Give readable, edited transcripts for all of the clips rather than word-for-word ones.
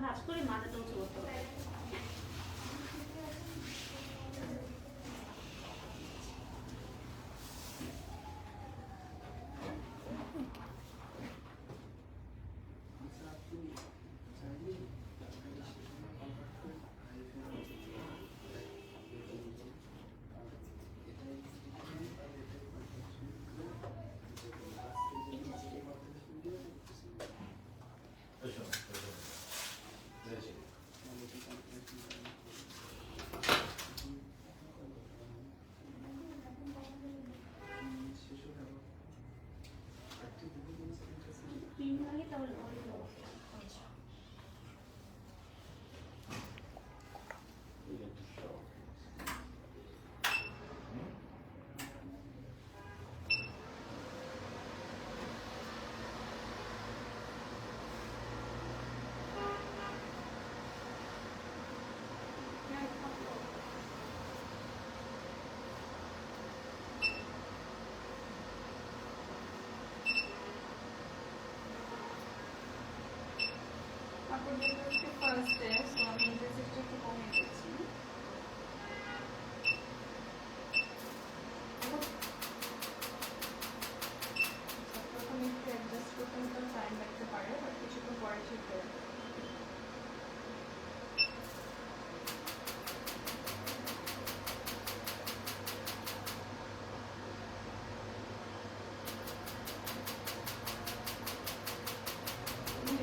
ভাঁজ করে মাথাটা উঁচু করতে হবে। ফার্স্ট ডে, সো আমি ইন্টেন্সিটিটা একটু কমিয়ে দিচ্ছি। প্রথমে একটু অ্যাডজাস্ট করতে হতে টাইম লাগতে পারে, বাট কিছুক্ষণ পরে ঠিক হয়ে যাবে।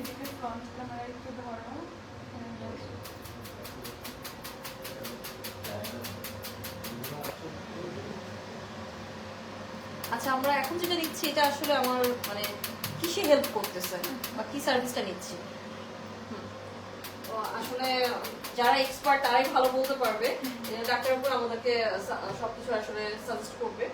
এদিকে ফ্রন্ট ক্যামেরা একটু ধরো। আচ্ছা, আমরা এখন যেটা নিচ্ছি এটা আসলে আমার মানে কিসে হেল্প করতেছে বা কি সার্ভিসটা নিচ্ছি? তো আসলে যারা এক্সপার্ট তারাই ভালো বলতে পারবে। ডাক্তার উপর আমাদেরকে সবকিছু আসলে সাজেস্ট করবে।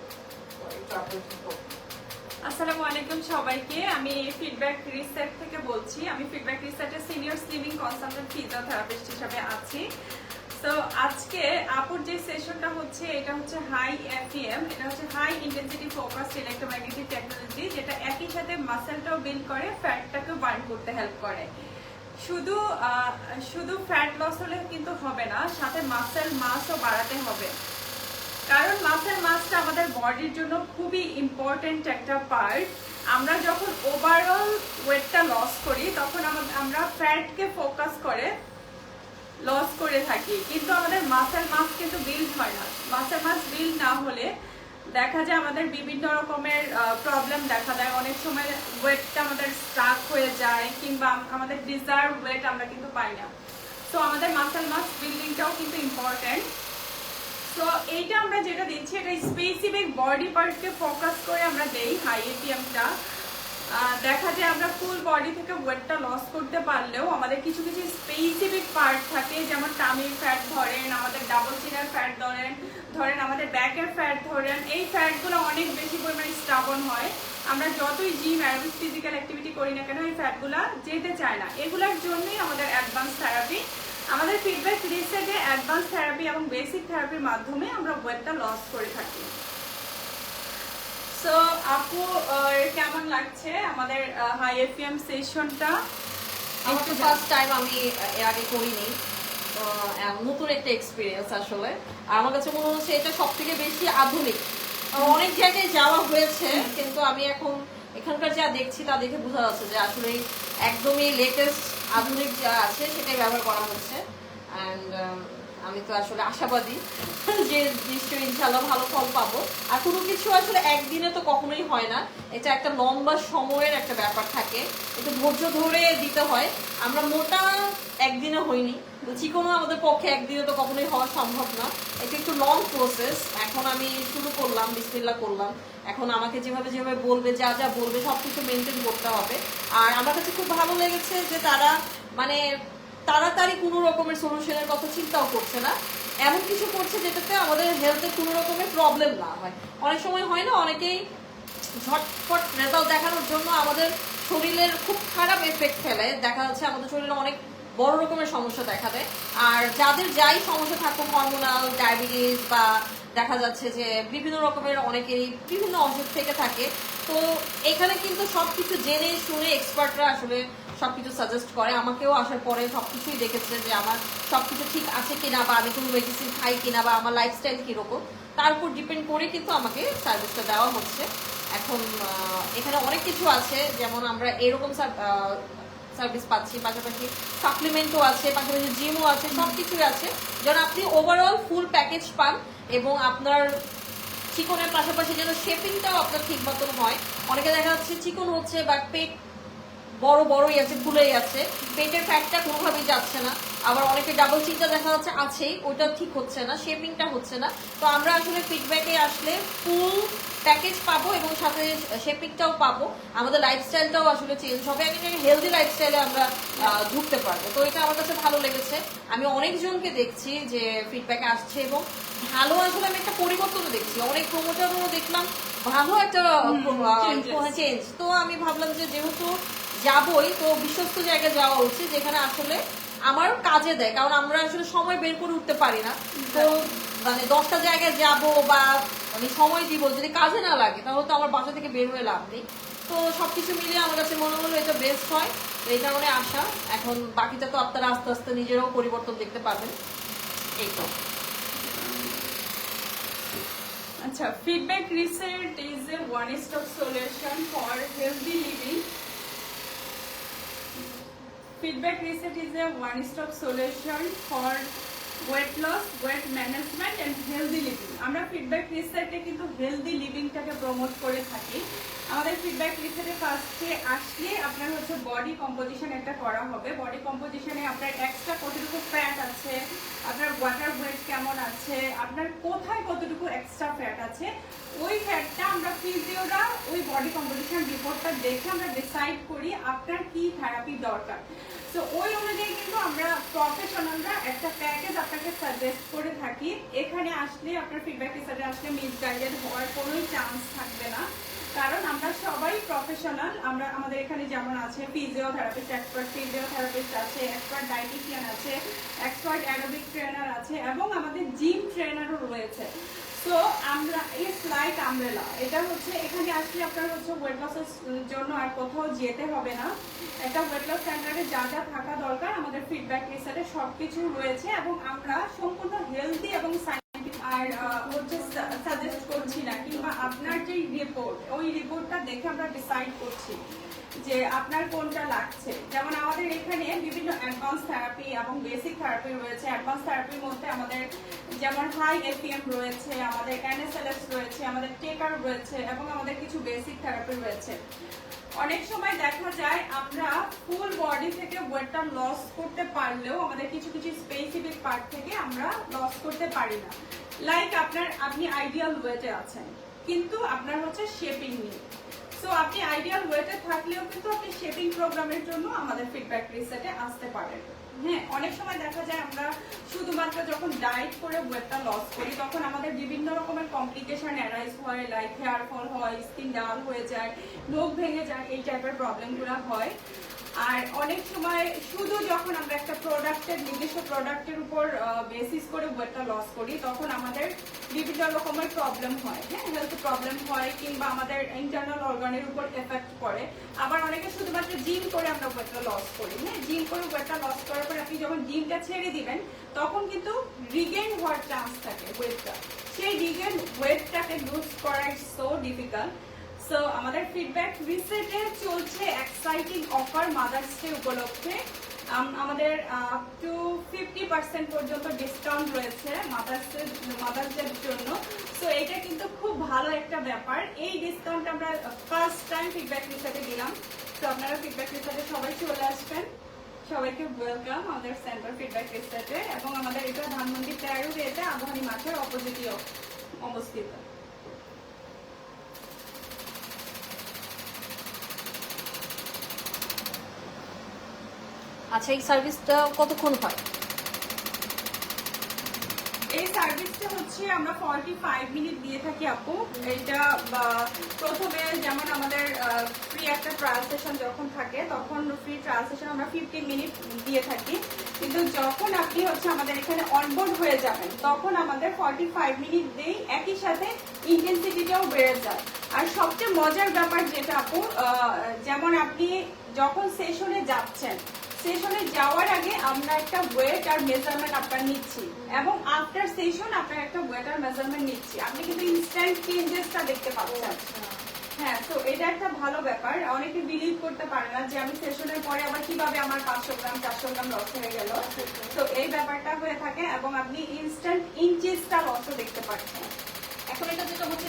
আসসালামু আলাইকুম সবাইকে, আমি ফিডব্যাক রিসার্চ থেকে বলছি। আমি ফিডব্যাক রিসার্চের সিনিয়র স্লিমিং কনসালটেন্ট ফিজিওথেরাপিস্ট হিসেবে আছি। তো আজকে আপুর যে সেশনটা হচ্ছে এটা হচ্ছে হাই এফইএম, এটা হচ্ছে high intensity focused electromagnetic technology, যেটা একই সাথে মাসেলটাও বিল্ড করে, ফ্যাটটাকেও বার্ন করতে হেল্প করে। শুধু ফ্যাট লস হলে কিন্তু হবে না, সাথে মাসেল মাসও বাড়াতে হবে। কারণ মাসেল মাসটা আমাদের বডির জন্য খুবই ইম্পর্টেন্ট একটা পার্ট। আমরা যখন ওভারঅল ওয়েটটা লস করি তখন আমরা ফ্যাটকে ফোকাস করে লস করে থাকি, কিন্তু আমাদের মাসেল মাস কিন্তু বিল্ড হয় না। মাসেল মাস বিল্ড না হলে দেখা যায় আমাদের বিভিন্ন রকমের প্রবলেম দেখা দেয়। অনেক সময় ওয়েটটা আমাদের স্টাক হয়ে যায়, কিংবা আমাদের ডিজায়ার্ড ওয়েট আমরা কিন্তু পাই না। তো আমাদের মাসেল মাস বিল্ডিংটাও কিন্তু ইম্পর্টেন্ট। তো এইটা আমরা যেটা দিচ্ছি এটা স্পেসিফিক বডি পার্টকে ফোকাস করে আমরা দেই হাই এপিএমটা। দেখা যায় আমরা ফুল বডি থেকে ওয়েটটা লস করতে পারলেও আমাদের কিছু কিছু স্পেসিফিক পার্ট থাকে, যেমন টামির ফ্যাট ধরেন, আমাদের ডাবল চিনের ফ্যাট ধরেন আমাদের ব্যাকের ফ্যাট ধরেন। এই ফ্যাটগুলো অনেক বেশি পরিমাণে স্টাবন হয়। আমরা যতই জিম অ্যারোবিক ফিজিক্যাল অ্যাক্টিভিটি করি না কেন এই ফ্যাটগুলো যেতে চায় না। এগুলোর জন্যই আমাদের অ্যাডভান্স থেরাপি। আমাদের ফিডব্যাক রিসার্চে অ্যাডভান্স থেরাপি এবং বেসিক থেরাপির মাধ্যমে আমরা ওয়েটটা লস করে থাকি। সো আপু কেমন লাগছে আমাদের হাই এফএম সেশনটা? আমার তো ফার্স্ট টাইম, আমি এর আগে করিনি, তো নতুন একটা এক্সপিরিয়েন্স আসলে। আর আমার কাছে মনে হচ্ছে এটা সব থেকে বেশি আধুনিক। অনেক জায়গায় যাওয়া হয়েছে, কিন্তু আমি এখন এখানকার যা দেখছি তা দেখে বোঝা যাচ্ছে যে আসলে একদমই লেটেস্ট আধুনিক যা আছে সেটাই ব্যবহার করা হচ্ছে। অ্যান্ড আমি তো আসলে আশাবাদী যে নিশ্চয়ই ইনশাল্লাহ ভালো ফল পাবো। আর কোনো কিছু আসলে একদিনে তো কখনোই হয় না, এটা একটা লম্বা সময়ের একটা ব্যাপার থাকে, একটু ধৈর্য ধরে দিতে হয়। আমরা মোটা একদিনে হইনি, চিকনো আমাদের পক্ষে একদিনে তো কখনোই হওয়া সম্ভব না। এটা একটু লং প্রসেস। এখন আমি শুরু করলাম, বিসমিল্লাহ করলাম। এখন আমাকে যেভাবে যেভাবে বলবে, যা যা বলবে সবকিছু মেনটেন করতে হবে। আর আমার কাছে খুব ভালো লেগেছে যে তারা মানে তাড়াতাড়ি কোনো রকমের সলিউশনের কথা চিন্তাও করছে না, এমন কিছু করছে যেটাতে আমাদের হেলথে কোনো রকমের প্রবলেম না হয়। অনেক সময় হয় না, অনেকেই ঝটপট রেজাল্ট দেখানোর জন্য আমাদের শরীরের খুব খারাপ এফেক্ট ফেলে, দেখা যাচ্ছে আমাদের শরীরে অনেক বড় রকমের সমস্যা দেখা দেয়। আর যাদের যাই সমস্যা থাকুক, হরমোনাল, ডায়াবেটিস বা দেখা যাচ্ছে যে বিভিন্ন রকমের অনেকেরই বিভিন্ন অসুখ থেকে থাকে। তো এখানে কিন্তু সবকিছু জেনে শুনে এক্সপার্টরা আসলে সবকিছু সাজেস্ট করে। আমাকেও আসার পরে সবকিছুই দেখেছে যে আমার সবকিছু ঠিক আছে কিনা, বা আমি কোনো মেডিসিন খাই কিনা, বা আমার লাইফস্টাইল কিরকম, তার উপর ডিপেন্ড করে কিন্তু আমাকে সার্ভিসটা দেওয়া হচ্ছে। এখন এখানে অনেক কিছু আছে, যেমন আমরা এরকম সার্ভিস পাচ্ছি, পাশাপাশি সাপ্লিমেন্টও আছে, পাশাপাশি জিমও আছে, সবকিছুই আছে যেন আপনি ওভারঅল ফুল প্যাকেজ পান এবং আপনার চিকনের পাশাপাশি যেন শেপিংটাও আপনার ঠিক মতন হয়। অনেকে দেখা যাচ্ছে চিকন হচ্ছে বা পেট বড়ই আছে, ফুলেই আছে, পেটের ফ্যাটটা কোনোভাবেই যাচ্ছে না। আবার অনেকে ডাবল চিনটা দেখা যাচ্ছে আছেই, ওইটা ঠিক হচ্ছে না, শেপিংটা হচ্ছে না। তো আমরা আসলে ফিডব্যাকে আসলে ফুল প্যাকেজ পাবো এবং সাথে শেপিংটাও পাবো, আমাদের লাইফস্টাইলটাও আসলে চেঞ্জ হবে, একটা হেলদি লাইফস্টাইলে আমরা ঢুকতে পারবো। তো এটা আমার কাছে ভালো লেগেছে। আমি অনেকজনকে দেখছি যে ফিডব্যাকে আসছে এবং ভালো আসলে আমি একটা পরিবর্তনও দেখছি, অনেক প্রমোটারও দেখলাম ভালো একটা চেঞ্জ। তো আমি ভাবলাম যে যেহেতু যাবই, তো বিশ্বস্ত জায়গায় যাওয়া উচিত যেখানে আসলে আমার কাজে দেয়, কারণ আমরা আসলে সময় বের করে উঠতে পারি না। তো মানে 10টা জায়গায় যাব বা আমি সময় দিব, যদি কাজে না লাগে তাহলে তো আমার বাসা থেকে বের হয়ে লাভ নেই। তো সবকিছু মিলিয়ে আমার কাছে মনে হলো এটা বেস্ট হয়, এই কারণে আশা। এখন বাকিটা তো আপনারা আস্তে আস্তে নিজেরাও পরিবর্তন দেখতে পাবেন। এই তো আচ্ছা, feedback reset is a one stop solution for healthy living. Feedback reset is a one-stop solution for weight loss, weight management and healthy living. আমরা ফিডব্যাক রিসেটে কিন্তু হেলদি লিভিংটাকে প্রমোট করে থাকি। আমাদের ফিডব্যাক রিসেটে ফার্স্টে আসলে আপনার হচ্ছে বডি কম্পোজিশন একটা করা হবে। বডি কম্পোজিশনে আপনার এক্সট্রা কতটুকু ফ্যাট আছে, আপনার ওয়াটার ওয়েট কেমন আছে, আপনার কোথায় কতটুকু এক্সট্রা ফ্যাট আছে, ওই ফ্যাটটা আমরা ফিজিওরা ওই বডি কম্পোজিশন রিপোর্টটা দেখে আমরা ডিসাইড করি আপনার কি থেরাপি দরকার। তো ওই অনুযায়ী কিন্তু আমরা প্রফেশনালরা একটা প্যাকেজ আপনাকে সাজেস্ট করে থাকি। এখানে আসলে আপনার ফিডব্যাক রিসার্চে আসলে মিসগাইডেড হওয়ার কোনো চান্স থাকবে না, কারণ আমরা সবাই প্রফেশনাল। আমরা আমাদের এখানে যেমন আছে ফিজিওথেরাপিস্ট, এক্সপার্ট ফিজিওথেরাপিস্ট আছে, এক্সপার্ট ডায়েটিশিয়ান আছে, এক্সপার্ট অ্যারোবিক ট্রেনার আছে এবং আমাদের জিম ট্রেনারও রয়েছে। তো আমরা ইটস লাইক আমব্রেলা, এটা হচ্ছে এখানে আসলে আপনার হচ্ছে ওয়েট লসের জন্য আর কোথাও যেতে হবে না। একটা ওয়েট লস সেন্টারে যা যা থাকা দরকার আমাদের ফিডব্যাক রিসার্চে সবকিছু রয়েছে এবং আমরা সম্পূর্ণ হেলদি এবং সায়েন্টিফিক আর হচ্ছে সাজেস্ট করছি না, কিংবা আপনার যে রিপোর্ট ওই রিপোর্টটা দেখে আমরা ডিসাইড করছি যে আপনার কোনটা লাগছে। যেমন আমাদের এখানে বিভিন্ন অ্যাডভান্স থেরাপি এবং বেসিক থেরাপি রয়েছে। অ্যাডভান্স থেরাপির মধ্যে আমাদের যেমন হাই এফিএম রয়েছে, আমাদের এনএসএলএস রয়েছে, আমাদের টেকার রয়েছে এবং আমাদের কিছু বেসিক থেরাপি রয়েছে। অনেক সময় দেখা যায় আমরা ফুল বডি থেকে ওয়েটটা লস করতে পারলেও আমাদের কিছু কিছু স্পেসিফিক পার্ট থেকে আমরা লস করতে পারি না। লাইক আপনি আইডিয়াল ওয়েটে আছেন কিন্তু আপনার হচ্ছে শেপিং নেই। সো আপনি আইডিয়াল ওয়েটে থাকলেও কিন্তু আপনি শেপিং প্রোগ্রামের জন্য আমাদের ফিডব্যাক রিসেটে আসতে পারেন। হ্যাঁ, অনেক সময় দেখা যায় আমরা শুধুমাত্র যখন ডায়েট করে ওয়েটটা লস করি তখন আমাদের বিভিন্ন রকমের কমপ্লিকেশন অ্যারাইজ হয়, লাইক হেয়ার ফল হয়, স্কিন ডাল হয়ে যায়, নখ ভেঙে যায়, এই টাইপের প্রবলেমগুলো হয়। আর অনেক সময় শুধু যখন আমরা একটা নির্দিষ্ট প্রোডাক্টের উপর বেসিস করে ওয়েটটা লস করি তখন আমাদের বিভিন্ন রকমের প্রবলেম হয়। হ্যাঁ, হেলথ প্রবলেম হয় কিংবা আমাদের ইন্টারনাল অর্গানের উপর এফেক্ট পড়ে। আবার অনেকে শুধুমাত্র জিম করে আমরা ওয়েটটা লস করি। হ্যাঁ, জিম করে ওয়েটটা লস করার পরে আপনি যখন জিমটা ছেড়ে দিবেন তখন কিন্তু রিগেইন হওয়ার চান্স থাকে ওয়েটটা। সেই রিগেইন ওয়েটটাকে লুজ করা ইজ সো ডিফিকাল্ট। সো আমাদের ফিডব্যাক রিসেটে চলছে এক্সাইটিং অফার মাদার্স ডে উপলক্ষে। আমাদের আপ টু 50% পর্যন্ত ডিসকাউন্ট রয়েছে মাদার্স ডের জন্য। সো এটা কিন্তু খুব ভালো একটা ব্যাপার। এই ডিসকাউন্ট আমরা ফার্স্ট টাইম ফিডব্যাক রিসেটে দিলাম। তো আপনারা ফিডব্যাক রিসেটে সবাই চলে আসবেন। সবাইকে ওয়েলকাম আমাদের সেন্টার ফিডব্যাক রিসেটে, এবং আমাদের এটা ধানমন্ডি 13 আবাহনী মাঠের অপোজিটে অবস্থিত। আচ্ছা, এই সার্ভিসটা কতক্ষণ হয়? এই সার্ভিসটা হচ্ছে আমরা 45 মিনিট দিয়ে থাকি আপু। এটা প্রথমে যেমন আমাদের ফ্রি একটা ট্রায়াল সেশন যখন থাকে তখন ফ্রি ট্রায়াল সেশন আমরা 15 মিনিট দিয়ে থাকি, কিন্তু যখন আপনি হচ্ছে আমাদের এখানে অনবোর্ড হয়ে যাবেন তখন আমাদের 45 মিনিট দিয়েই একই সাথে ইন্টেন্সিটিটাও বেড়ে যায়। আর সবচেয়ে মজার ব্যাপার যেটা আপু, যেমন আপনি যখন সেশনে যাচ্ছেন, সেশনে যাওয়ার আগে আমরা একটা ওয়েট আর মেজারমেন্ট আপনার নিচ্ছি এবং আফটার সেশন আপনার একটা ওয়েট আর মেজারমেন্ট নিচ্ছি, আপনি কিন্তু ইনস্ট্যান্ট চেঞ্জেসটা দেখতে পাচ্ছেন। হ্যাঁ, তো এটা একটা ভালো ব্যাপার। অনেকে বিলিভ করতে পারে না যে আমি সেশনের পরে আবার কিভাবে আমার 500 গ্রাম 400 গ্রাম লস হয়ে গেল। তো এই ব্যাপারটা হয়ে থাকে এবং আপনি ইনস্ট্যান্ট ইঞ্চেসটা লসও দেখতে পাচ্ছেন। এখন এটা যেটা হচ্ছে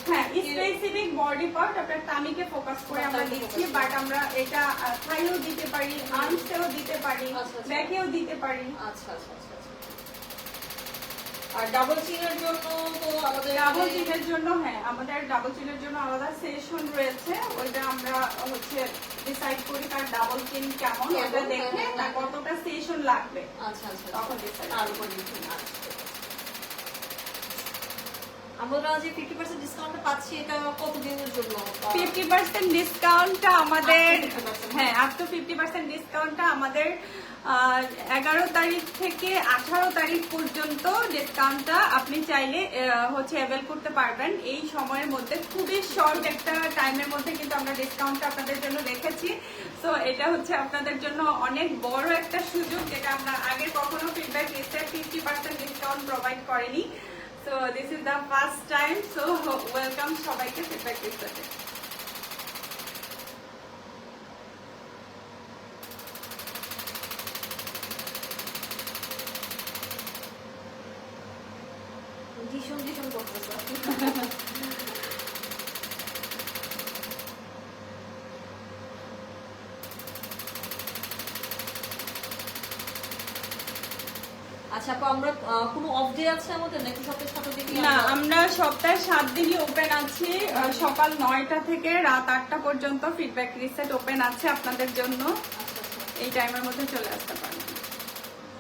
হ্যাঁ, স্পেসিফিক বডি পার্ট আপনার টামিকে ফোকাস করে আমরা দিচ্ছি, বাট আমরা এটা থাইও দিতে পারি, আর্মসেও দিতে পারি, ব্যাকেও দিতে পারি। আচ্ছা আচ্ছা আচ্ছা। আর ডাবল চিনের জন্য তো আমাদের ডাবল চিনের জন্য, হ্যাঁ আমাদের ডাবল চিনের জন্য আলাদা সেশন রয়েছে, ওইটা আমরা হচ্ছে ডিসাইড করি তার ডাবল চিন কেমন, ওটা দেখে তার কতটা সেশন লাগবে। আচ্ছা আচ্ছা, তখন ডিসাইড তার উপর আমরা যে 50% ডিসকাউন্ট পাচ্ছি এটা কতদিনের জন্য? 50% ডিসকাউন্টটা আমাদের, হ্যাঁ আপ টু 50% ডিসকাউন্টটা আমাদের 11 তারিখ থেকে 18 তারিখ পর্যন্ত ডিসকাউন্টটা আপনি চাইলে হচ্ছে অ্যাভেল করতে পারবেন। এই সময়ের মধ্যে খুবই শর্ট একটা টাইমের মধ্যে কিন্তু আমরা ডিসকাউন্টটা আপনাদের জন্য রেখেছি। সো এটা হচ্ছে আপনাদের জন্য অনেক বড় একটা সুযোগ, যেটা আমরা আগে কখনো ফিডব্যাক লিস্টে 50% ডিসকাউন্ট প্রোভাইড করিনি। So this is the first time, so welcome সবাইকে ফিডব্যাক লিস্টে। ভীষণ ভীষণ করতেছে। আচ্ছা আপু, আমরা কোনো অফ ডে আছে আমাদের নাকি সপ্তাহে 7 দিন? না, আমরা সপ্তাহে 7 দিনই ওপেন আছি। সকাল 9টা থেকে রাত 8টা পর্যন্ত ফিডব্যাক রিসেট ওপেন আছে আপনাদের জন্য। এই টাইমের মধ্যে চলে আসতে পারেন।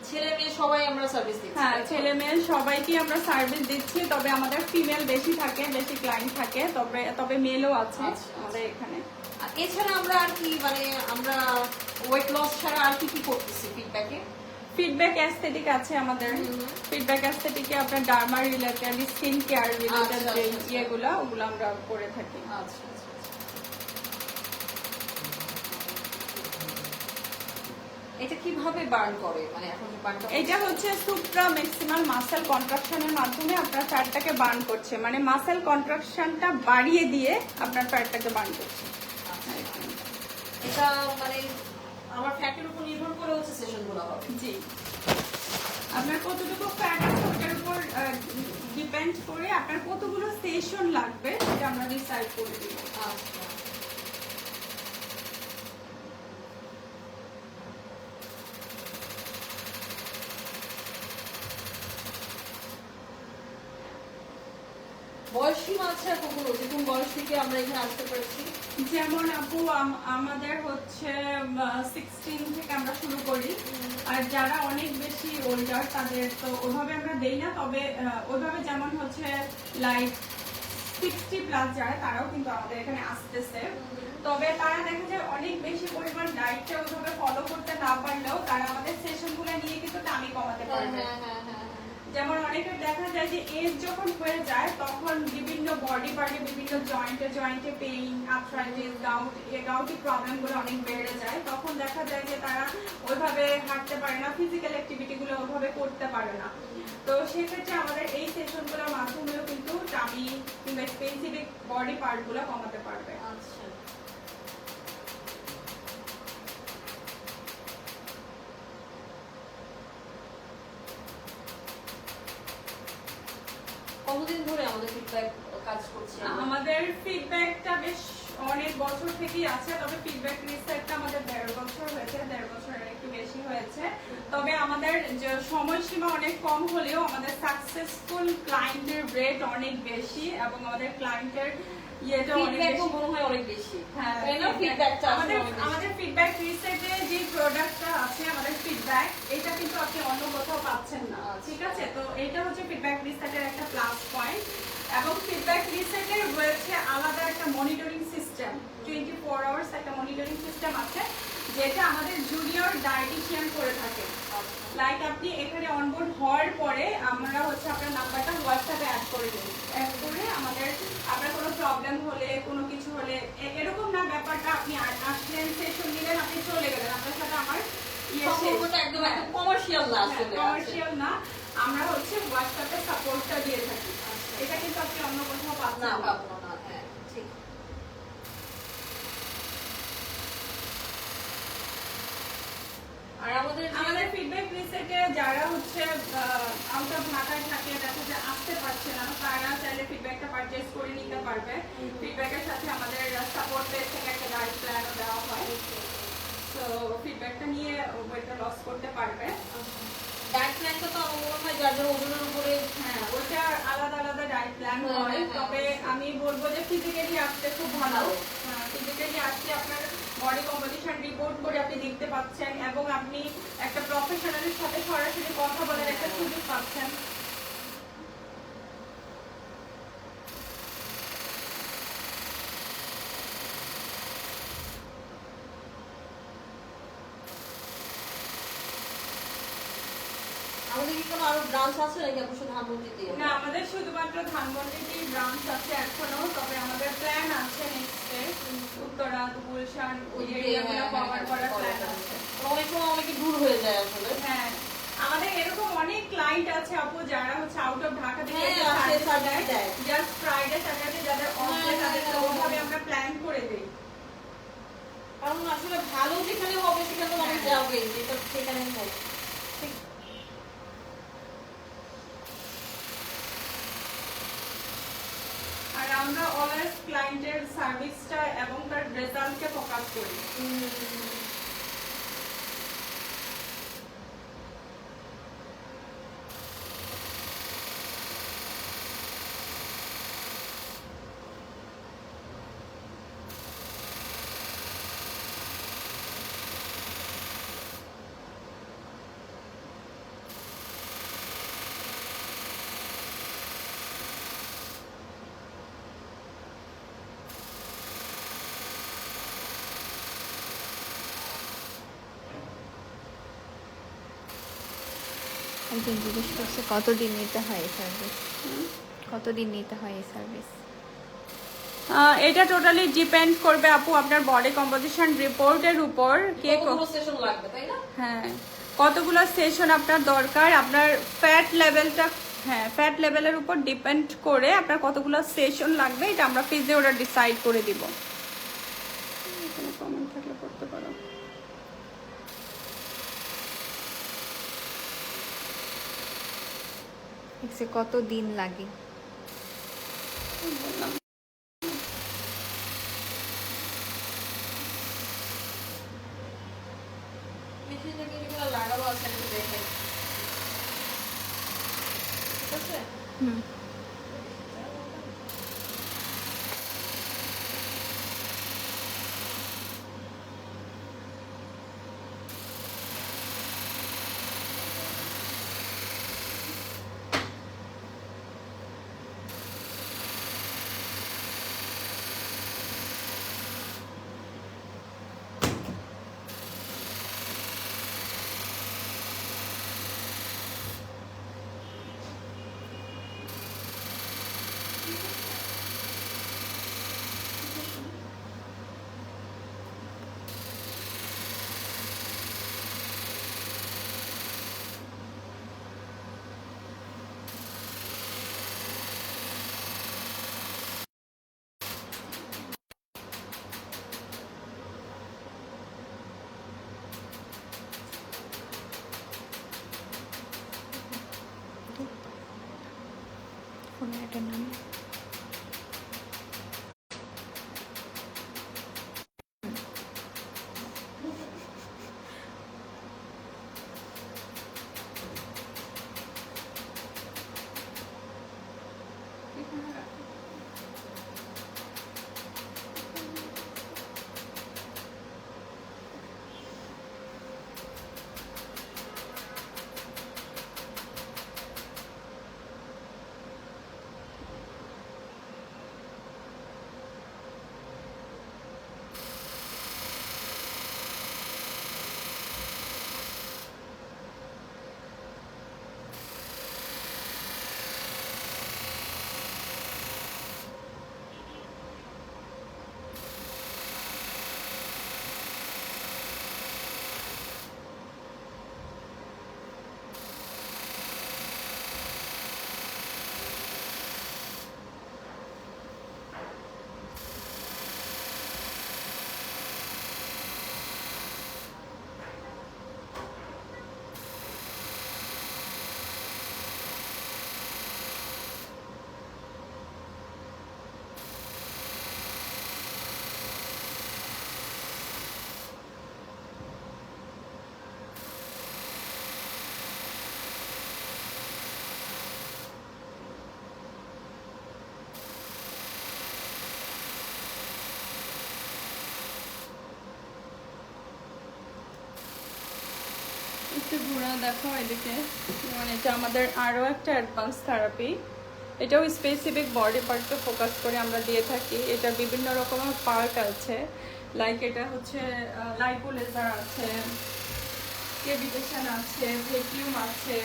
ছেলে মেয়ে সবাই আমরা সার্ভিস দিচ্ছি। হ্যাঁ, ছেলে মেয়ে সবাইকে আমরা সার্ভিস দিচ্ছি, তবে আমাদের ফিমেল বেশি থাকে, বেশি ক্লায়েন্ট থাকে, তবে মেলও আছে আমাদের এখানে। আর এছাড়া আমরা আর কি, মানে আমরা ওয়েট লস ছাড়া আর কি কি করতেছি ফিডব্যাকে? ফিডব্যাক অ্যাস্থেটিক আছে আমাদের। ফিডব্যাক অ্যাস্থেটিকে আপনার derma related, skin care related যে ইয়েগুলো, ওগুলো আমরা করে থাকি। আচ্ছা আচ্ছা। এটা কিভাবে বার্ন করে, মানে এখন বার্নটা এটা হচ্ছে সুপ্রা ম্যাক্সিমাল মাসেল কন্ট্রাকশনের মাধ্যমে আপনার ফ্যাটটাকে বার্ন করছে, মানে মাসেল কন্ট্রাকশনটা বাড়িয়ে দিয়ে আপনার ফ্যাটটাকে বার্ন করছে। এটা মানে আমার ফ্যাটের উপর নির্ভর করে হচ্ছে সেশনগুলো হবে। জি, আপনার কতটুকু ফ্যাট আছে ওটার উপর ডিপেন্ড করে আপনার কতগুলো সেশন লাগবে সেটা আমরা ডিসাইড করে দিব। আচ্ছা, বয়স সীমা আছে কখনো, যে কোন বয়স থেকে আমরা এখানে আসতে পারছি? যেমন আপু আমাদের হচ্ছে 16 থেকে আমরা শুরু করি, আর যারা অনেক বেশি ওল্ডার তাদের তো ওইভাবে আমরা দেই না, তবে ওইভাবে যেমন হচ্ছে লাইক 60 প্লাস যারা, তারাও কিন্তু আমাদের এখানে আসতেছে। তবে তারা দেখা যায় অনেক বেশি পরিমাণ ডায়েটটা ওইভাবে ফলো করতে না পারলেও তারা আমাদের সেশনগুলো নিয়ে কিন্তু টামি কমাতে পারবে। যেমন অনেকের দেখা যায় যে এজ যখন হয়ে যায় তখন বিভিন্ন বডি পার্টে, বিভিন্ন জয়েন্টে পেইন, আর্থ্রাইটিস, গাউটি প্রবলেমগুলো অনেক বেড়ে যায়। তখন দেখা যায় যে তারা ওইভাবে হাঁটতে পারে না, ফিজিক্যাল অ্যাক্টিভিটিগুলো ওইভাবে করতে পারে না। তো সেক্ষেত্রে আমাদের এই সেশনগুলোর মাধ্যমেও কিন্তু টামি কিংবা স্পেসিফিক বডি পার্টগুলো কমাতে পারবে। আচ্ছা, কতদিন ধরে আমাদের ফিডব্যাক কাজ করছে? আমাদের ফিডব্যাকটা বেশ অনেক বছর থেকেই আছে, তবে ফিডব্যাক রিসার্চটা আমাদের 1.5 বছর হয়েছে, 1.5 বছরের একটু বেশি হয়েছে। তবে আমাদের যে সময়সীমা অনেক কম হলেও আমাদের সাকসেসফুল ক্লায়েন্টের রেট অনেক বেশি এবং আমাদের ক্লায়েন্টের ইয়েটা অনেক বেশি, মনে হয় অনেক বেশি। হ্যাঁ, ফিডব্যাকটা আমাদের ফিডব্যাক রিসার্চে যে প্রোডাক্টটা আছে, আমাদের ফিডব্যাক, এটা কিন্তু আপনি অন্য কোথাও পাচ্ছেন না। ঠিক আছে, তো এটা হচ্ছে ফিডব্যাক রিসেটের একটা প্লাস পয়েন্ট, এবং ফিডব্যাক রিসেটের রয়েছে আলাদা একটা মনিটরিং সিস্টেম, 24 আওয়ার্স একটা মনিটরিং সিস্টেম আছে, যেটা আমাদের জুনিয়র ডায়েটিশিয়ান করে থাকে। লাইক আপনি এখানে অনবোর্ড হওয়ার পরে আমরা হচ্ছে আপনার নাম্বারটা হোয়াটসঅ্যাপে অ্যাড করে দিই, অ্যাড করে আমাদের আপনার কোনো প্রবলেম হলে কোনো কিছু হলে এরকম না ব্যাপারটা, আপনি আসলেন সেশন নিলেন আপনি চলে গেলেন, আপনার সাথে আমার সম্পর্কটা একদম একটা কমার্শিয়াল না আসলে কমার্শিয়াল না, আমরা হচ্ছে হোয়াটসঅ্যাপে সাপোর্টটা দিয়ে থাকি। এটা কিন্তু আপনি অন্য কোথাও পাচ্ছেন না, না। পাবো না। হ্যাঁ, ঠিক। আর আমাদের ফিডব্যাক রিসেটে যারা হচ্ছে আউট অফ ঢাকায় থাকে, দেখা যায় আসতে পারছে না, তারা চাইলে ফিডব্যাকটা পারচেজ করে নিতে পারবে। ফিডব্যাকের সাথে আমাদের সাপোর্ট পেজ থেকে একটা ডায়েট প্ল্যানও দেওয়া হয়, তো ফিডব্যাকটা নিয়ে ওয়েটটা লস করতে পারবে। ডায়েট প্ল্যানটা তো আমার মনে হয় যাদের ওজনের উপরে, হ্যাঁ, ওটা আলাদা আলাদা ডায়েট প্ল্যান হয়, তবে আমি বলবো যে ফিজিক্যালি আসতে খুব ভালো। ফিজিক্যালি আসলে আপনার বডি কম্পোজিশন রিপোর্ট করে আপনি দেখতে পাচ্ছেন, এবং আপনি একটা প্রফেশনালের সাথে সরাসরি কথা বলার একটা সুযোগ পাচ্ছেন। আমাদের কি কোনো আরো ব্রাঞ্চ আছে নাকি আপনি শুধু ধানমন্ডিতে? না, আমাদের শুধুমাত্র ধানমন্ডিতেই ব্রাঞ্চ আছে এখনো, তবে আমাদের প্ল্যান আছে নেক্সটে উত্তরা, গুলশান ওই এরিয়াগুলো কভার করার প্ল্যান আছে। অনেক সময় অনেকে দূর হয়ে যায় আসলে। হ্যাঁ, আমাদের এরকম অনেক ক্লায়েন্ট আছে আপু যারা হচ্ছে আউট অফ ঢাকা থেকে সার্ভিস দেয়, জাস্ট ফ্রাইডে স্যাটারডে যাদের অফ হয় তাদেরকে ওভাবে আমরা প্ল্যান করে দেই। কারণ আসলে ভালো যেখানে হবে সেখানে তো মানুষ যাবে, যেটা সেখানে হোক। আর আমরা অলওয়েজ ক্লায়েন্টের সার্ভিসটা এবং তার রেজাল্টকে ফোকাস করি। একজন জিজ্ঞেস করছে কতদিন নিতে হয় এই সার্ভিস, কতদিন নিতে হয় এই সার্ভিস? এটা টোটালি ডিপেন্ড করবে আপু আপনার বডি কম্পোজিশন রিপোর্টের উপর, কে সেশন লাগবে, তাই না? হ্যাঁ, কতগুলো সেশন আপনার দরকার, আপনার ফ্যাট লেভেলটা, হ্যাঁ ফ্যাট লেভেলের উপর ডিপেন্ড করে আপনার কতগুলো সেশন লাগবে, এটা আমরা ফিজিওরা ডিসাইড করে দিব। কোনো কমেন্ট থাকলে করতে পারো। কত দিন লাগে? মেশিনে যেগুলো লাগানো আছে একটু দেখে, ঠিক আছে? হুম। একটু ঘুরে দেখো এদিকে, মানে এটা আমাদের আরও একটা অ্যাডভান্স থেরাপি। এটাও স্পেসিফিক বডি পার্টকে ফোকাস করে আমরা দিয়ে থাকি। এটা বিভিন্ন রকমের পার্ট আছে, লাইক এটা হচ্ছে লাইপোলেজার আছে, কেভিটেশন আছে, ভ্যাকিউম আছে,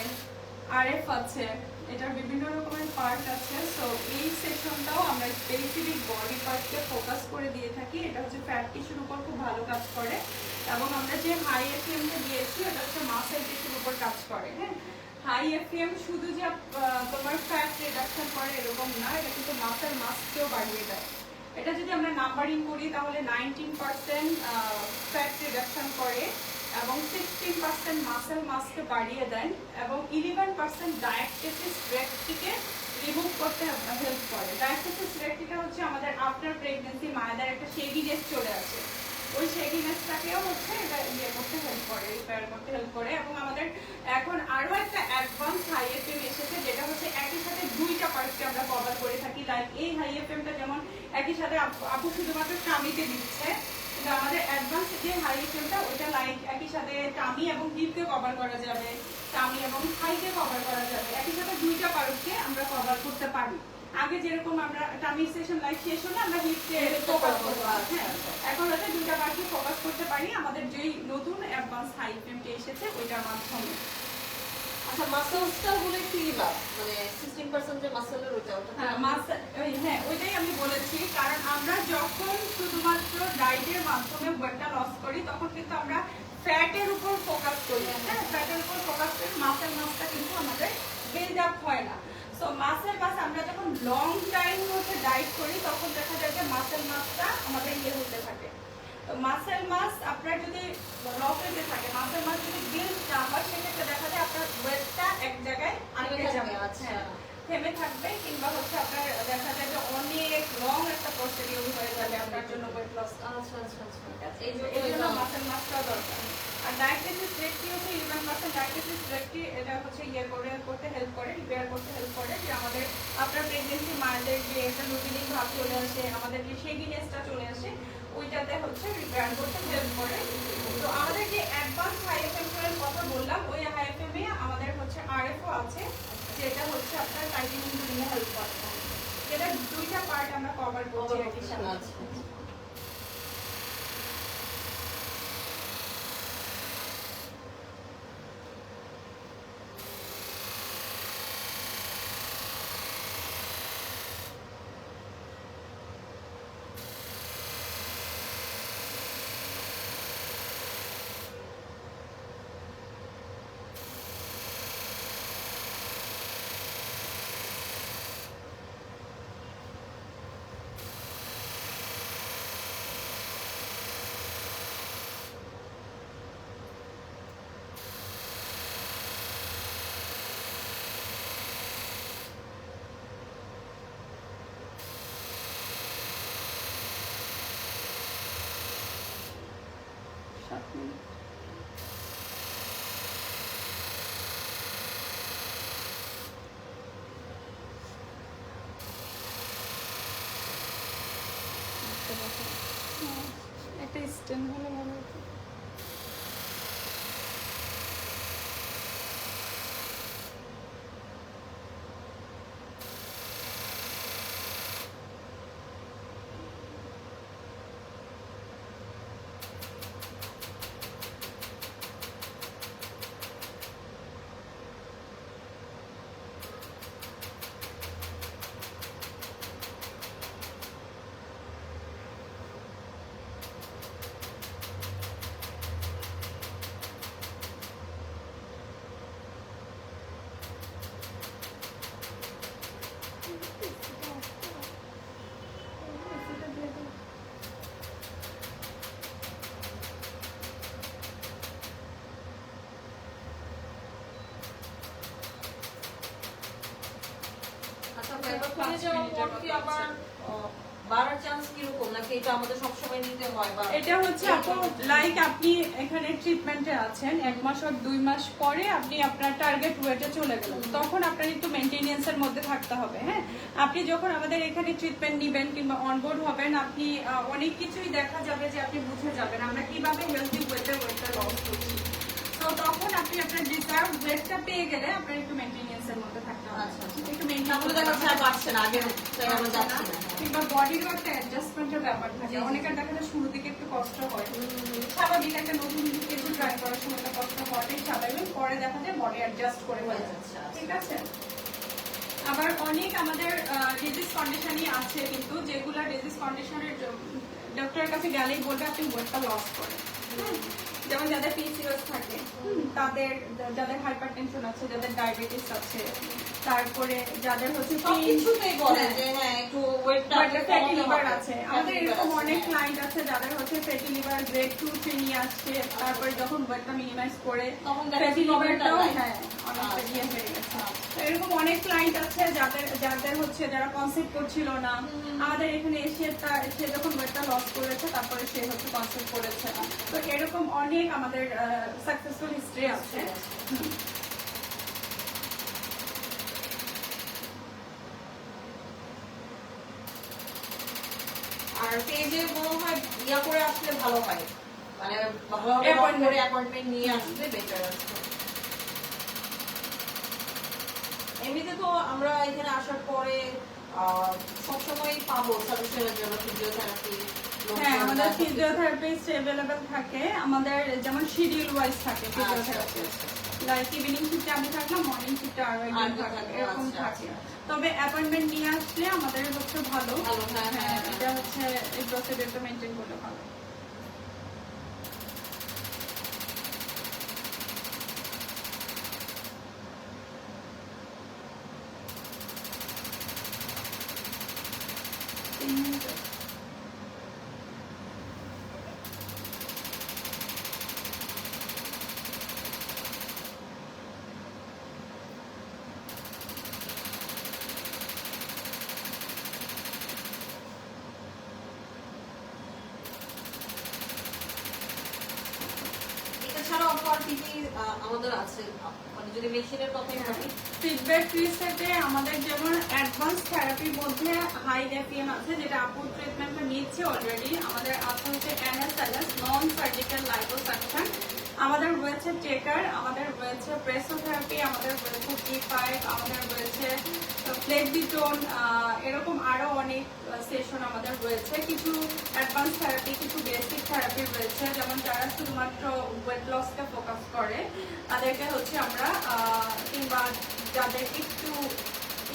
আরএফ আছে, এটার বিভিন্ন রকমের পার্ট আছে। সো এই সেকশনটাও আমরা স্পেসিফিক বডি পার্টকে ফোকাস করে দিয়ে থাকি। এটা হচ্ছে ফ্যাট টিস্যুর উপর খুব ভালো কাজ করে, এবং আমরা যে হাই এফএমটা দিয়েছি এটা হচ্ছে মাসেল টিস্যুর উপর কাজ করে। হ্যাঁ, হাই এফএম শুধু যে তোমার ফ্যাট রিডাকশন করে এরকম না, এটা কিন্তু মাসেল মাসকেও বাড়িয়ে দেয়। এটা যদি আমরা নাম্বারিং করি তাহলে 19% ফ্যাট রিডাকশন করে, এবং 16% মাসেল মাসকে বাড়িয়ে দেন, এবং 11% ডায়াবেটিস রেটটিকে রিমুভ করতে হেল্প করে। ডায়াবেটিস রেটটা হচ্ছে আমাদের আফটার প্রেগন্যান্সি মায়েদের একটা শেগিনেস চলে আসে, ওই শেগিনেসটাকেও হচ্ছে এটা ইয়ে করতে হেল্প করে, রিপেয়ার করতে হেল্প করে। এবং আমাদের এখন আরও একটা অ্যাডভান্স হাই এফএম এসেছে, যেটা হচ্ছে একই সাথে দুইটা পার্টকে আমরা কভার করে থাকি। লাইক এই হাই এফএমটা যেমন একই সাথে আপু শুধুমাত্র টামিতে দিচ্ছে, কিন্তু আমাদের অ্যাডভান্স যে হাই এফএমটা ওইটা লাইক একই সাথে টামি এবং হিপকে কভার করা যাবে, টামি এবং থাইকে কভার করা যাবে, একই সাথে দুইটা পার্টকে আমরা কভার করতে পারি। আগে যেরকম আমরা টামি সেশন লাইক শেষ হলে আমরা হিপকে ফোকাস করবো, হ্যাঁ এখন হচ্ছে দুইটা পার্টকে ফোকাস করতে পারি আমাদের যেই নতুন অ্যাডভান্স হাই এফএমটা এসেছে ওইটার মাধ্যমে। আচ্ছা, মাসেলসটা বলে কি লাভ, মানে 16% যে মাসেলের ওটা হ্যাঁ ওইটাই আমি বলেছি, কারণ আমরা যখন শুধুমাত্র ডায়েটের মাধ্যমে ওয়েটটা লস করি তখন কিন্তু আমরা ফ্যাটের উপর ফোকাস করি। হ্যাঁ, ফ্যাটের উপর ফোকাস করি, মাসেল মাসটা কিন্তু আমাদের বিল্ড আপ হয় না। সো মাসেল মাস আমরা যখন লং টাইম হচ্ছে ডায়েট করি তখন দেখা যায় যে মাসেল মাসটা আমাদের ইয়ে হতে থাকে। তো মাসেল মাস আপনার যদি লস হতে থাকে, মাসেল মাস যদি বিল্ড না হয়, সেক্ষেত্রে দেখা যায় আপনার ওয়েটটা এক জায়গায় আটকে যাবে, থেমে থাকবে, কিংবা হচ্ছে আপনার দেখা যায় যে অনেক লং একটা প্রসিডিউর হয়ে যাবে আপনার জন্য ওয়েট লস। আচ্ছা আচ্ছা আচ্ছা, এই জন্য মাসেল মাসটাও দরকার। আর ডায়াবেটিস রেটটি হচ্ছে 11% ডায়াবেটিস রেটটি, এটা হচ্ছে ইয়ে করতে হেল্প করে, রিপেয়ার করতে হেল্প করে, যে আমাদের আপনার প্রেগনেন্সি মায়েদের যে একটা রুটিনিং ভাব চলে আসে, আমাদের যে শেগিনেসটা চলে আসে, ওইটাতে হচ্ছে রিপেয়ার করতে হেল্প করে। তো আমাদের যে অ্যাডভান্স হাই এফএম এর কথা বললাম, ওই হাই এফএম এ আমাদের হচ্ছে আরএফও আছে, যেটা হচ্ছে আপনার টাইটিনিং দিনে হেল্প করে। এটা দুইটা পার্ট আমরা কভার করছি একই সাথে। একটা স্ট্যান্ড হলে ভালো হতো। এটা হচ্ছে লাইক আপনি এখানে ট্রিটমেন্টে আছেন 1 মাস আর 2 মাস পরে আপনি আপনার টার্গেট ওয়েটে চলে গেলেন, তখন আপনার একটু মেইনটেনেন্সের মধ্যে থাকতে হবে। হ্যাঁ, আপনি যখন আমাদের এখানে ট্রিটমেন্ট নেবেন কিংবা অনবোর্ড হবেন, আপনি অনেক কিছুই দেখা যাবে যে আপনি বুঝে যাবেন আমরা কিভাবে হেলদি ওয়েটে ওয়েটটা লস করছি। তো তখন আপনি আপনি আপনার ডিজায়ার ওয়েটটা পেয়ে গেলে আপনার একটু মেইনটেনেন্সের মধ্যে থাকতে হবে। আচ্ছা, আচ্ছা। একটু মেইনটেইন তাহলে দেখা যাচ্ছে আর পারছে না, আগের তাই আমরা যাচ্ছি না। কিংবা বডিরও একটা অ্যাডজাস্টমেন্টের ব্যাপার থাকে। অনেকের দেখা যায় শুরুর দিকে একটু কষ্ট হয়, স্বাভাবিক, একটা নতুন কিছু ট্রাই করার সময় একটা কষ্ট হওয়াটাই স্বাভাবিক। পরে দেখা যায় বডি অ্যাডজাস্ট করে হয়ে যাচ্ছে, ঠিক আছে। আবার অনেক আমাদের ডিজিজ কন্ডিশনই আছে কিন্তু যেগুলো ডিজিজ কন্ডিশনের ডক্টরের কাছে গেলেই বলবে আপনি ওয়েটটা লস করেন। যেমন যাদের পিসিওএস থাকে, তাদের, যাদের হাইপারটেনশন আছে, যাদের ডায়াবেটিস আছে, তারপরে যাদের হচ্ছে সবকিছুতেই বলে যে হ্যাঁ একটু ওয়েটটা ফ্যাটি লিভার আছে। আমাদের এরকম অনেক ক্লায়েন্ট আছে যাদের হচ্ছে ফ্যাটি লিভার গ্রেড 2 3 নিয়ে আসছে, তারপরে যখন ওয়েটটা মিনিমাইজ করে তখন ফ্যাটি লিভারটাও হ্যাঁ অনেকটা ইয়ে হয়ে গেছে। এরকম অনেক ক্লায়েন্ট আছে যাদের হচ্ছে যারা কনসেপ্ট করছিল না, আমাদের এখানে এসে সে যখন ওয়েটটা লস করেছে তারপরে সে হচ্ছে কনসেপ্ট করেছে। তো এরকম অনেক আমাদের সাকসেসফুল হিস্ট্রি আছে। আর পেজে মনে হয় ইয়া করে আসলে ভালো হয়, মানে ভালোভাবে অ্যাপয়েন্টমেন্ট নিয়ে আসলে বেটার আছে। এমনিতে তো আমরা এখানে আসার পরে সবসময় পাবো সাজেশনের জন্য ফিজিওথেরাপি। হ্যাঁ, আমাদের ফিজিওথেরাপিস্ট अवेलेबल থাকে। আমাদের যেমন শিডিউল ওয়াইজ থাকে ফিজিওথেরাপিস্ট, লাইক ইভিনিং শিফটে আমি থাকলাম, মর্নিং শিফটে আরো একজন থাকে, এরকম থাকে। তবে অ্যাপয়েন্টমেন্ট নিয়ে আসলে আমাদের হচ্ছে ভালো। হ্যাঁ, এটা হচ্ছে এই প্রসিডিউরটা মেইনটেইন করলে ভালো। এছাড়াও আর কি কি আমাদের আছে, মানে যদি মেশিনের কথাই বলি, ফিডব্যাক রিসেটে আমাদের যেমন অ্যাডভান্স থেরাপির মধ্যে হাই এফএম আছে, যেটা আপু ট্রিটমেন্টটা নিচ্ছে অলরেডি। আমাদের আছে হচ্ছে এনএসএলএস, নন সার্জিক্যাল লাইপোসাকশন। আমাদের রয়েছে টেকার, আমাদের রয়েছে প্রেসোথেরাপি, আমাদের রয়েছে T5, আমাদের রয়েছে ফ্লেক্সিটোন, এরকম আরো অনেক সেশন আমাদের রয়েছে। কিছু অ্যাডভান্স থেরাপি, কিছু বেসিক থেরাপি রয়েছে। যেমন যারা শুধুমাত্র ওয়েট লসকে ফোকাস করে তাদেরকে হচ্ছে আমরা, কিংবা যাদের একটু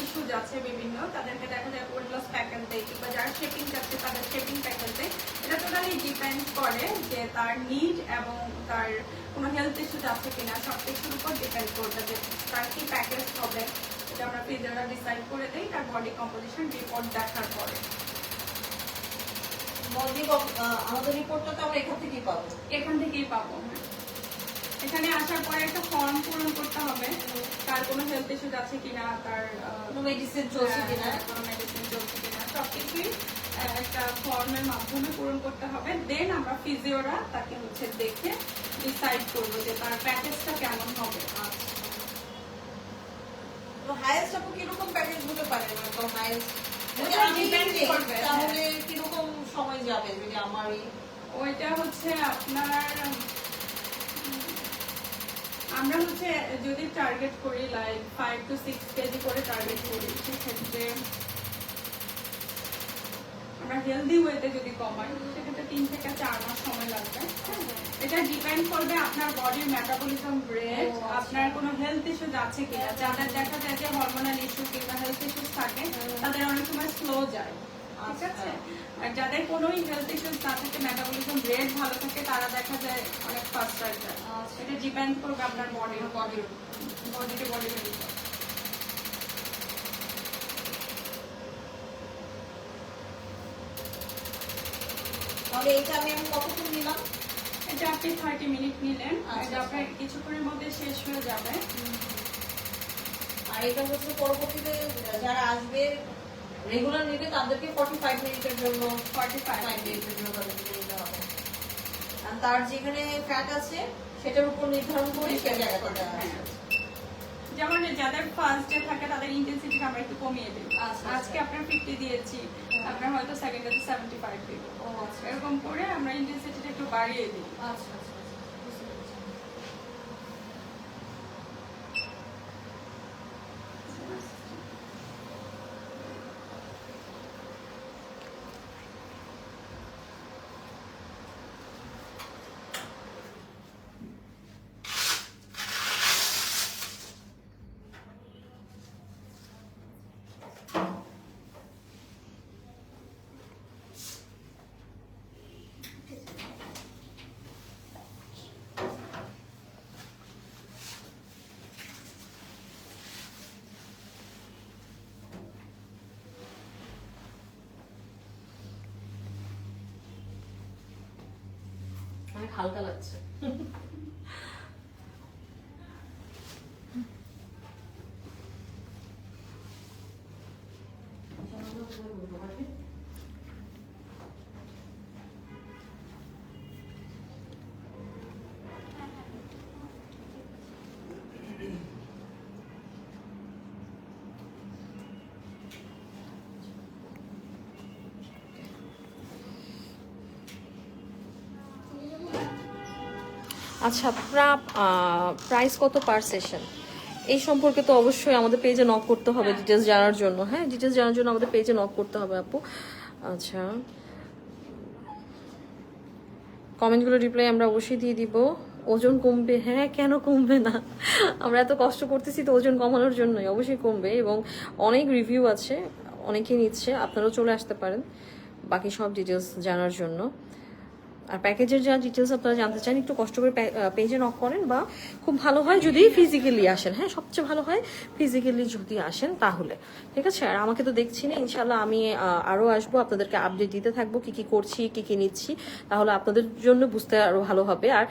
ইস্যুজ আছে বিভিন্ন, তাদেরকে দেখা যায় ওয়েট লস প্যাকেজ দেয়, কিংবা যারা শেপিং চাচ্ছে তাদের শেপিং প্যাকেজ দেয়। এটা টোটালি ডিপেন্ড করে যে তার নিড এবং তার কোনো হেলথ ইস্যুজ আছে কিনা, সব কিছুর উপর ডিপেন্ড করবে যে তার কি প্যাকেজ হবে। এটা আমরা ফিজিওরা ডিসাইড করে দেই তার বডি কম্পোজিশন রিপোর্ট দেখার পরে। আমাদের রিপোর্টটা তো আমরা এখান থেকেই পাবো। এখান থেকেই পাবো। এখানে আসার পরে একটা ফর্ম পূরণ করতে হবে, তার কোনো হেলথ ইস্যুজ আছে কিনা, তার কোনো মেডিসিন চলছে কিনা, কোনো মেডিসিন চলছে কিনা, সবকিছুই একটা ফর্মের মাধ্যমে পূরণ করতে হবে। দেন আমরা ফিজিওরা তাকে হচ্ছে দেখে ডিসাইড করবো যে তার প্যাকেজটা কেমন হবে। তো হাইয়েস্ট আপু কিরকম প্যাকেজ হতে পারে? তো হাইয়েস্ট ওটা depend করবে, তাহলে কিরকম সময় যাবে যদি আমার ওইটা হচ্ছে আপনার, আমরা হচ্ছে যদি টার্গেট করি লাইক 5 to 6 কেজি করে টার্গেট করি, সেক্ষেত্রে আমরা হেলদি ওয়েতে যদি কমাই সেক্ষেত্রে 3 থেকে 4 মাস সময় লাগবে। এটা ডিপেন্ড করবে আপনার বডির মেটাবলিজম রেট, আপনার কোনো হেলথ ইস্যুজ আছে কিনা। যাদের দেখা যায় যে হরমোনাল ইস্যু কিংবা হেলথ ইস্যুজ থাকে তাদের অনেক সময় স্লো যায়, ঠিক আছে। আর যাদের কোনোই হেলথ ইস্যুজ না থাকে, মেটাবলিজম রেট ভালো থাকে, তারা দেখা যায় অনেক ফাস্টার যায়। এটা ডিপেন্ড করবে আপনার বডির বডির তাহলে এটা আমি কতক্ষণ নিলাম? এটা আপনি 30 মিনিট নিলেন, এটা আপনার কিছুক্ষণের মধ্যে শেষ হয়ে যাবে। আর এটা হচ্ছে পরবর্তীতে যারা আসবে রেগুলার নিবে তাদেরকে 45 মিনিটের জন্য 45 মিনিটের জন্য তাদেরকে নিতে হবে। আর তার যেখানে ফ্যাট আছে সেটার উপর নির্ধারণ করে সেই জায়গাটা দেওয়া আছে। যেমন যাদের ফার্স্ট ডে থাকে তাদের ইন্টেন্সিটি আমরা একটু কমিয়ে দিই। আজকে আপনার 50 দিয়েছি, আপনার হয়তো সেকেন্ড ডে 75 দিব। এরকম করে আমরা ইন্টেন্সিটিটা একটু বাড়িয়ে দিই। আচ্ছা আচ্ছা। হালকা লাগছে। আচ্ছা, আপনারা প্রাইস কত পার সেশন এই সম্পর্কে তো অবশ্যই আমাদের পেজে নক করতে হবে ডিটেলস জানার জন্য। হ্যাঁ, ডিটেলস জানার জন্য আমাদের পেজে নক করতে হবে আপু। আচ্ছা, কমেন্টগুলো রিপ্লাই আমরা অবশ্যই দিয়ে দিব। ওজন কমবে? হ্যাঁ, কেন কমবে না? আমরা এত কষ্ট করতেছি তো ওজন কমানোর জন্যই, অবশ্যই কমবে। এবং অনেক রিভিউ আছে, অনেকেই নিচ্ছে, আপনারাও চলে আসতে পারেন বাকি সব ডিটেলস জানার জন্য। আর প্যাকেজের যা ডিটেলস আপনারা জানতে চান একটু কষ্ট করে পেজে নক করেন, বা খুব ভালো হয় যদি ফিজিক্যালি আসেন। হ্যাঁ, সবচেয়ে ভালো হয় ফিজিক্যালি যদি আসেন তাহলে, ঠিক আছে? আর আমাকে তো দেখছি না, ইনশাল্লাহ আমি আরও আসবো, আপনাদেরকে আপডেট দিতে থাকবো কি কি করছি, কি কি নিচ্ছি, তাহলে আপনাদের জন্য বুঝতে আরও ভালো হবে। আর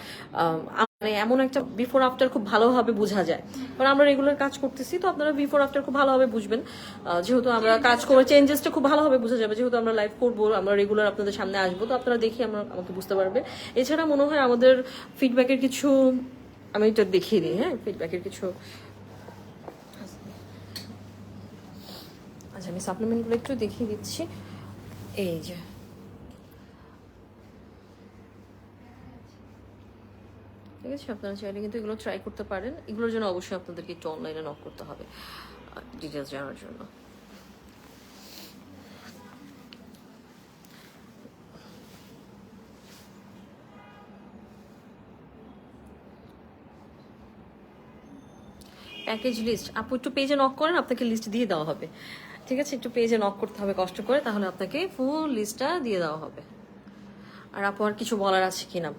মানে এমন একটা বিফোর আফটার খুব ভালোভাবে বোঝা যায়, কারণ আমরা রেগুলার কাজ করতেছি, তো আপনারা বিফোর আফটার খুব ভালোভাবে বুঝবেন। যেহেতু আমরা কাজ করে চেঞ্জেসটা খুব ভালোভাবে বোঝা যাবে, যেহেতু আমরা লাইভ করবো, আমরা রেগুলার আপনাদের সামনে আসবো, তো আপনারা দেখি আমাকে বুঝতে পারবে। এছাড়া মনে হয় আমাদের ফিডব্যাকের কিছু, আমি এটা দেখিয়ে দিই। হ্যাঁ, ফিডব্যাকের কিছু, আচ্ছা আমি সাপ্লিমেন্টগুলো একটু দেখিয়ে দিচ্ছি। এই যে ঠিক আছে, আপনারা চাইলে কিন্তু এগুলো ট্রাই করতে পারেন। এগুলোর জন্য অবশ্যই আপনাদেরকে একটু অনলাইনে নক করতে হবে ডিটেলস জানার জন্য। প্যাকেজ লিস্ট আপু একটু পেজে নক করেন, আপনাকে লিস্ট দিয়ে দেওয়া হবে। ঠিক আছে, একটু পেজে নক করতে হবে কষ্ট করে, তাহলে আপনাকে ফুল লিস্টটা দিয়ে দেওয়া হবে। আর আপু আর কিছু বলার আছে কিনা?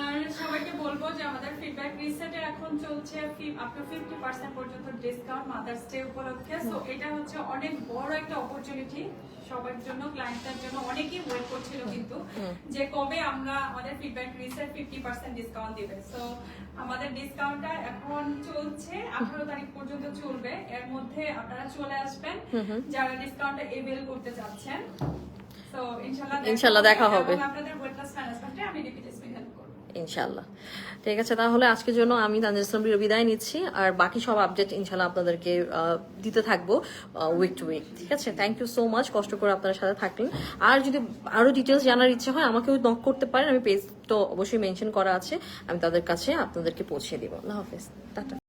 আর সবাইকে বলবো যে আমাদের ফিডব্যাক রিসেটে এখন চলছে আপনার 50% পর্যন্ত ডিসকাউন্ট মাদার্স ডে উপলক্ষে। সো এটা হচ্ছে অনেক বড় একটা অপরচুনিটি সবার জন্য, ক্লায়েন্টদের জন্য। অনেকেই ওয়েট করছিল কিন্তু যে কবে আমরা আমাদের ফিডব্যাক রিসেট 50% ডিসকাউন্ট দিবে। সো আমাদের ডিসকাউন্টটা এখন চলছে 18 তারিখ পর্যন্ত চলবে। এর মধ্যে আপনারা চলে আসবেন যারা ডিসকাউন্টটা এভেল করতে চাচ্ছেন। সো ইনশাআল্লাহ দেখা হবে। আপনাদের ওয়েট লস ম্যানেজমেন্টে আমি রিপিটেশন হেল্প করব ইনশাল্লাহ। ঠিক আছে, তাহলে আজকের জন্য আমি তানজিল ইসলাম বিদায় নিচ্ছি। আর বাকি সব আপডেট ইনশাল্লাহ আপনাদেরকে দিতে থাকবো উইক টু উইক। ঠিক আছে, থ্যাংক ইউ সো মাচ, কষ্ট করে আপনার সাথে থাকলেন। আর যদি আরো ডিটেলস জানার ইচ্ছে হয় আমাকেও নক করতে পারেন, আমি পেজ তো অবশ্যই মেনশন করা আছে, আমি তাদের কাছে আপনাদেরকে পৌঁছে দিব। আল্লাহ হাফেজ, টাটা।